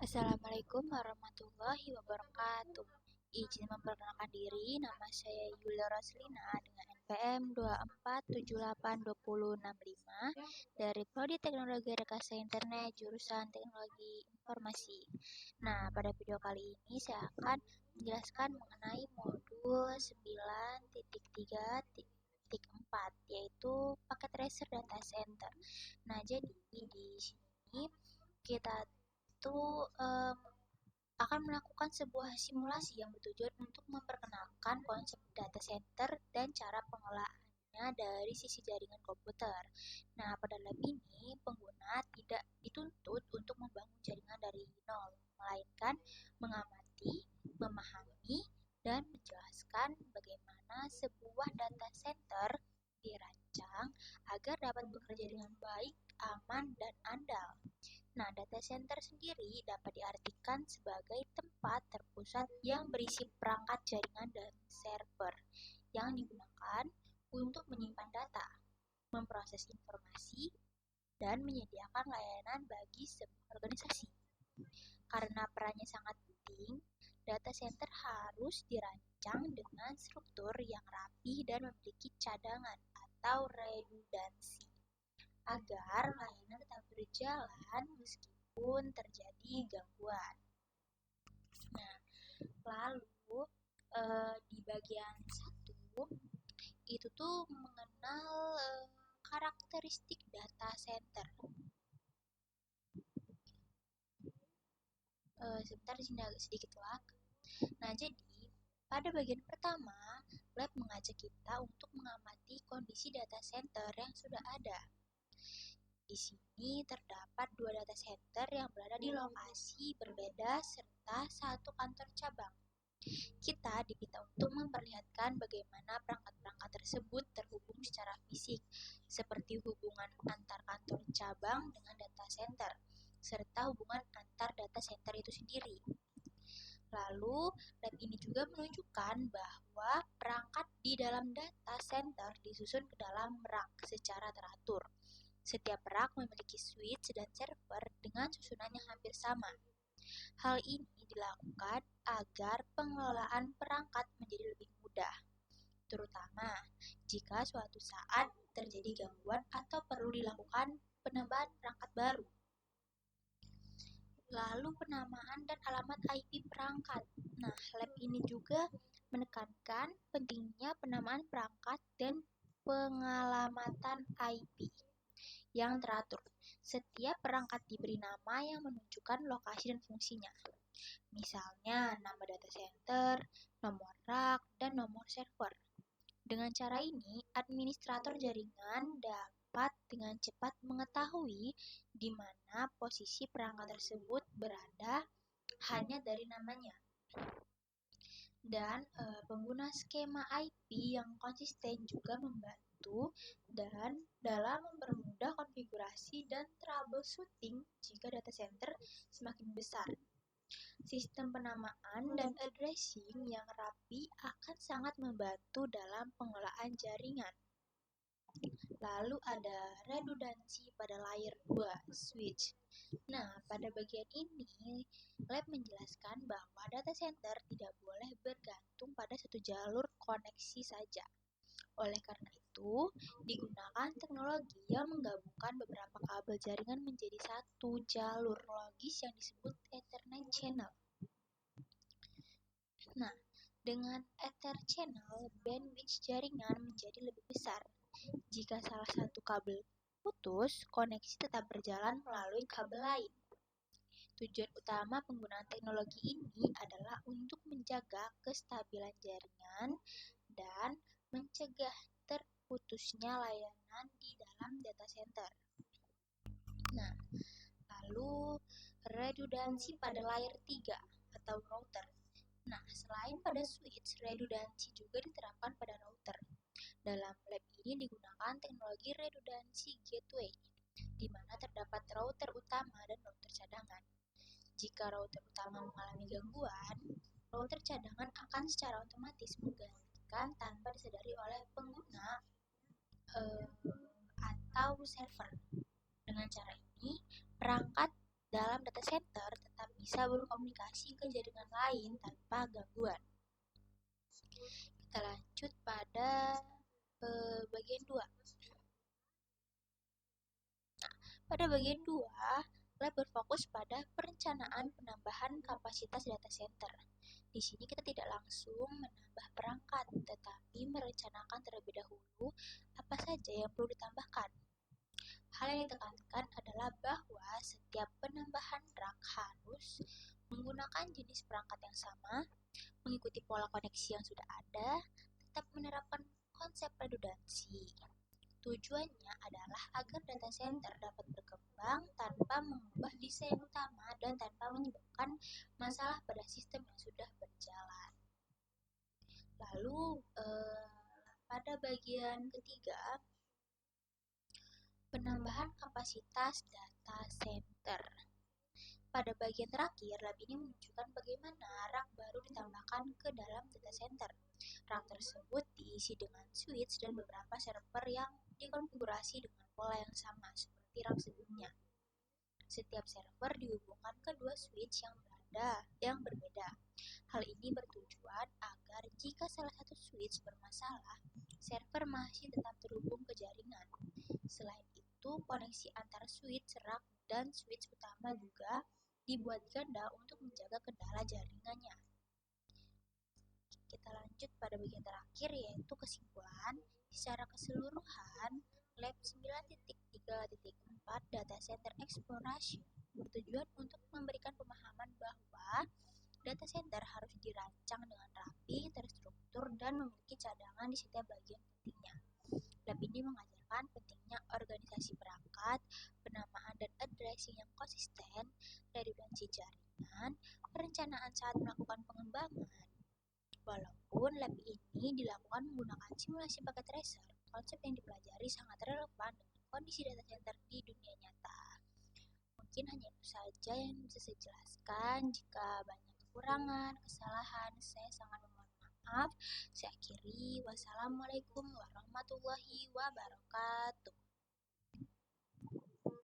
Assalamualaikum warahmatullahi wabarakatuh. Izin memperkenalkan diri, nama saya Yulia Roslina dengan NPM 24782065 dari Prodi Teknologi Rekayasa Internet jurusan Teknologi Informasi. Nah, pada video kali ini saya akan menjelaskan mengenai modul 9.3.4 yaitu paket tracer data center. Nah, jadi di sini kita akan melakukan sebuah simulasi yang bertujuan untuk memperkenalkan konsep data center dan cara pengolahannya dari sisi jaringan komputer. Nah, pada lab ini pengguna tidak dituntut untuk membangun jaringan dari nol, melainkan mengamati, memahami, dan menjelaskan bagaimana sebuah data center dirancang agar dapat bekerja dengan baik, aman, dan andal. Nah, data center sendiri dapat diartikan sebagai tempat terpusat yang berisi perangkat jaringan dan server yang digunakan untuk menyimpan data, memproses informasi, dan menyediakan layanan bagi sebuah organisasi. Karena perannya sangat penting, data center harus dirancang dengan struktur yang rapi dan memiliki cadangan atau redundansi agar layanan tetap berjalan meskipun terjadi gangguan. Nah, lalu di bagian 1 itu tuh mengenal karakteristik data center. Sebentar di sini agak sedikit lag. Nah, jadi pada bagian pertama, lab mengajak kita untuk mengamati kondisi data center yang sudah ada. Di sini terdapat 2 data center yang berada di lokasi berbeda serta 1 kantor cabang. Kita diminta untuk memperlihatkan bagaimana perangkat-perangkat tersebut terhubung secara fisik, seperti hubungan antar kantor cabang dengan data center, serta hubungan antar data center itu sendiri. Lalu, lab ini juga menunjukkan bahwa perangkat di dalam data center disusun ke dalam rak secara teratur. Setiap rak memiliki switch dan server dengan susunan yang hampir sama. Hal ini dilakukan agar pengelolaan perangkat menjadi lebih mudah, terutama jika suatu saat terjadi gangguan atau perlu dilakukan penambahan perangkat baru. Lalu penamaan dan alamat IP perangkat. Nah, lab ini juga menekankan pentingnya penamaan perangkat dan pengalamatan IP yang teratur. Setiap perangkat diberi nama yang menunjukkan lokasi dan fungsinya. Misalnya nama data center, nomor rak, dan nomor server. Dengan cara ini, administrator jaringan dapat dengan cepat mengetahui di mana posisi perangkat tersebut berada hanya dari namanya. Dan pengguna skema IP yang konsisten juga membantu dan dalam mempermudah konfigurasi dan troubleshooting jika data center semakin besar. Sistem penamaan dan addressing yang rapi akan sangat membantu dalam pengelolaan jaringan. Lalu ada redundansi pada layer 2, switch. Nah, pada bagian ini, lab menjelaskan bahwa data center tidak boleh bergantung pada satu jalur koneksi saja. Oleh karena itu, digunakan teknologi yang menggabungkan beberapa kabel jaringan menjadi satu jalur logis yang disebut Ethernet channel. Nah, dengan Ether channel, bandwidth jaringan menjadi lebih besar. Jika salah satu kabel putus, koneksi tetap berjalan melalui kabel lain. Tujuan utama penggunaan teknologi ini adalah untuk menjaga kestabilan jaringan dan mencegah terputusnya layanan di dalam data center. Nah, lalu redundansi pada layer 3 atau router. Nah, selain pada switch, redundansi juga diterapkan pada router. Dalam lab ini digunakan teknologi redundansi gateway, di mana terdapat router utama dan router cadangan. Jika router utama mengalami gangguan, router cadangan akan secara otomatis menggantikan tanpa disadari oleh pengguna atau server. Dengan cara ini, perangkat dalam data center tetap bisa bisa berkomunikasi ke jaringan lain tanpa gangguan. Kita lanjut pada bagian 2. Pada bagian 2, lab berfokus pada perencanaan penambahan kapasitas data center. Di sini kita tidak langsung menambah perangkat, tetapi merencanakan terlebih dahulu apa saja yang perlu ditambahkan. Hal yang ditekankan adalah bahwa setiap penambahan rak harus menggunakan jenis perangkat yang sama, mengikuti pola koneksi yang sudah ada, tetap menerapkan konsep redundansi. Tujuannya adalah agar data center dapat berkembang tanpa mengubah desain utama dan tanpa menyebabkan masalah pada sistem yang sudah berjalan. Lalu pada bagian ketiga, penambahan kapasitas data center. Pada bagian terakhir, lab ini menunjukkan bagaimana rak baru ditambahkan ke dalam data center. Rak tersebut diisi dengan switch dan beberapa server yang dikonfigurasi dengan pola yang sama seperti rak sebelumnya. Setiap server dihubungkan ke dua switch yang berbeda. Hal ini bertujuan agar jika salah satu switch bermasalah, server masih tetap terhubung ke jaringan. Selain itu, koneksi antar switch rak dan switch utama juga dibuat ganda untuk menjaga kendala jaringannya. Kita lanjut pada bagian terakhir, yaitu kesimpulan. Secara keseluruhan, Lab 9.3.4 Data Center Exploration bertujuan untuk memberikan pemahaman bahwa data center harus dirancang dengan rapi, terstruktur, dan memiliki cadangan di setiap bagian pentingnya. Lab ini mengajarkan pentingnya organisasi perangkat, penamaan dan addressing yang konsisten, redundansi jaringan, perencanaan saat melakukan pengembangan. Walaupun lab ini dilakukan menggunakan simulasi paket tracer, konsep yang dipelajari sangat relevan dengan kondisi data center di dunia nyata. Mungkin hanya itu saja yang bisa saya jelaskan. Jika banyak kekurangan, kesalahan, saya sangat memohon maaf. Saya akhiri. Wassalamualaikum warahmatullahi wabarakatuh.